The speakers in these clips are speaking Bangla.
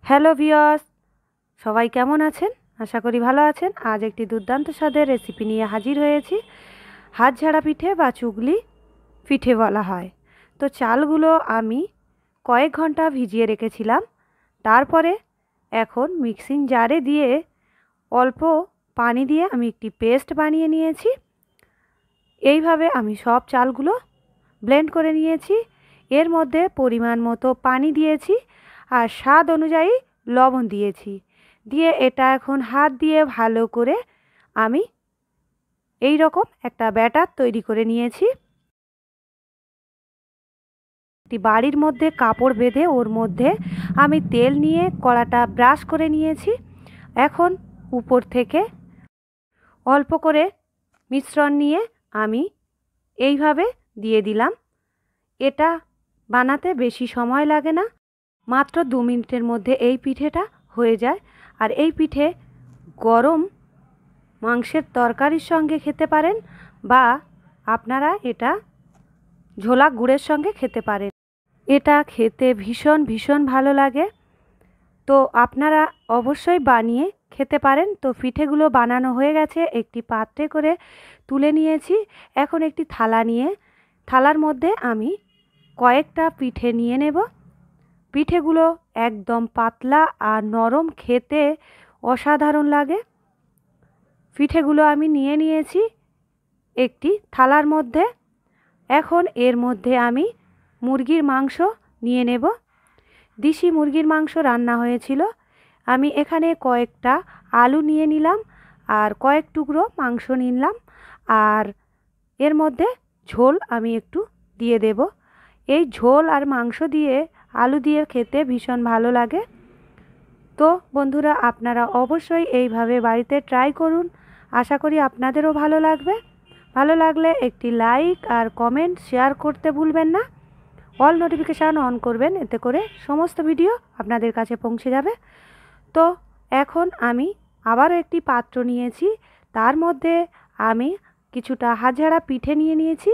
হ্যালো ভিউয়ার্স, সবাই কেমন আছেন? আশা করি ভালো আছেন। আজ একটি দুর্দান্ত স্বাদের রেসিপি নিয়ে হাজির হয়েছি। হাত ঝাড়া পিঠে বা চুগলি পিঠে বলা হয়। তো চালগুলো আমি কয়েক ঘন্টা ভিজিয়ে রেখেছিলাম। তারপরে এখন মিক্সিং জারে দিয়ে অল্প পানি দিয়ে আমি একটি পেস্ট বানিয়ে নিয়েছি। এইভাবে আমি সব চালগুলো ব্লেন্ড করে নিয়েছি। এর মধ্যে পরিমাণ মতো পানি দিয়েছি আর স্বাদ অনুযায়ী লবণ দিয়েছি। দিয়ে এটা এখন হাত দিয়ে ভালো করে আমি এই রকম একটা ব্যাটার তৈরি করে নিয়েছি। একটি বাড়ির মধ্যে কাপড় বেঁধে ওর মধ্যে আমি তেল নিয়ে কড়াটা ব্রাশ করে নিয়েছি। এখন উপর থেকে অল্প করে মিশ্রণ নিয়ে আমি এইভাবে দিয়ে দিলাম। এটা বানাতে বেশি সময় লাগে না, মাত্র 2 মিনিটের মধ্যে এই পিঠেটা হয়ে যায়। আর এই পিঠে গরম মাংসের তরকারির সঙ্গে খেতে পারেন বা আপনারা এটা ঝোলা গুড়ের সঙ্গে খেতে পারেন। এটা খেতে ভীষণ ভীষণ ভালো লাগে। তো আপনারা অবশ্যই বানিয়ে খেতে পারেন। তো পিঠেগুলো বানানো হয়ে গেছে, একটি পাত্রে করে তুলে নিয়েছি। এখন একটি থালা নিয়ে থালার মধ্যে আমি কয়েকটা পিঠে নিয়ে নেব। পিঠেগুলো একদম পাতলা আর নরম, খেতে অসাধারণ লাগে। পিঠেগুলো আমি নিয়ে নিয়েছি একটি থালার মধ্যে। এখন এর মধ্যে আমি মুরগির মাংস নিয়ে নেব। দেশি মুরগির মাংস রান্না হয়েছিল। আমি এখানে কয়েকটা আলু নিয়ে নিলাম আর কয়েক টুকরো মাংস নিলাম। আর এর মধ্যে ঝোল আমি একটু দিয়ে দেব। এই ঝোল আর মাংস দিয়ে আলু দিয়ে খেতে ভীষণ ভালো লাগে। তো বন্ধুরা, আপনারা অবশ্যই এইভাবে বাড়িতে ট্রাই করুন। আশা করি আপনাদেরও ভালো লাগবে। ভালো লাগলে একটি লাইক আর কমেন্ট শেয়ার করতে ভুলবেন না। অল নোটিফিকেশান অন করবেন, এতে করে সমস্ত ভিডিও আপনাদের কাছে পৌঁছে যাবে। তো এখন আমি আবারও একটি পাত্র নিয়েছি, তার মধ্যে আমি কিছুটা হাতঝাড়া পিঠে নিয়ে নিয়েছি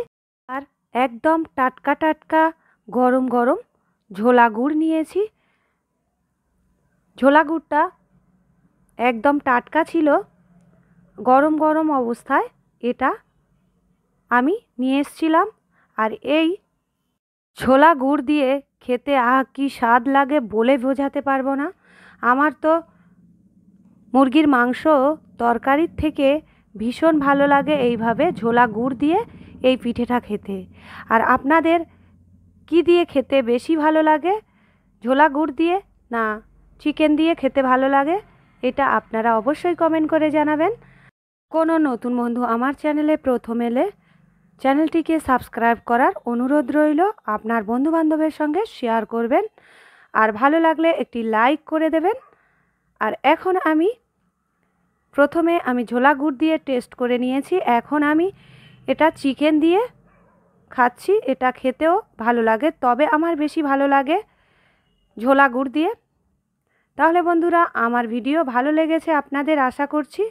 আর একদম টাটকা টাটকা গরম গরম ঝোলা গুড় নিয়েছি। ঝোলা গুড়টা একদম টাটকা ছিল, গরম গরম অবস্থায় এটা আমি নিয়ে এসেছিলাম। আর এই ছোলা গুড় দিয়ে খেতে কি স্বাদ লাগে বলে বোঝাতে পারবো না। আমার তো মুরগির মাংস তরকারির থেকে ভীষণ ভালো লাগে এইভাবে ঝোলা গুড় দিয়ে এই পিঠেটা খেতে। আর আপনাদের কি দিয়ে খেতে বেশি ভালো লাগে, ঝোলা গুড় দিয়ে না চিকেন দিয়ে খেতে ভালো লাগে, এটা আপনারা অবশ্যই কমেন্ট করে জানাবেন। কোনো নতুন বন্ধু আমার চ্যানেলে প্রথম এলে চ্যানেলটিকে সাবস্ক্রাইব করার অনুরোধ রইল। আপনার বন্ধুবান্ধবের সঙ্গে শেয়ার করবেন আর ভালো লাগলে একটি লাইক করে দেবেন। আর এখন আমি প্রথমে ঝোলা গুড় দিয়ে টেস্ট করে নিয়েছি। এখন আমি এটা চিকেন দিয়ে খাচ্ছি। এটা খেতেও ভালো লাগে, তবে আমার বেশি ভালো লাগে ঝোলা গুড় দিয়ে। তাহলে বন্ধুরা, আমার ভিডিও ভালো লেগেছে আপনাদের আশা করছি।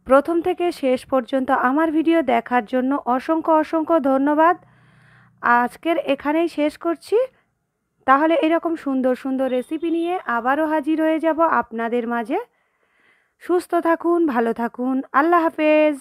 প্রথম থেকে শেষ পর্যন্ত আমার ভিডিও দেখার জন্য অসংখ্য অসংখ্য ধন্যবাদ। আজকের এখানেই শেষ করছি। তাহলে এরকম সুন্দর সুন্দর রেসিপি নিয়ে আবারও হাজির হয়ে যাব আপনাদের মাঝে। সুস্থ থাকুন, ভালো থাকুন, আল্লাহ হাফেজ।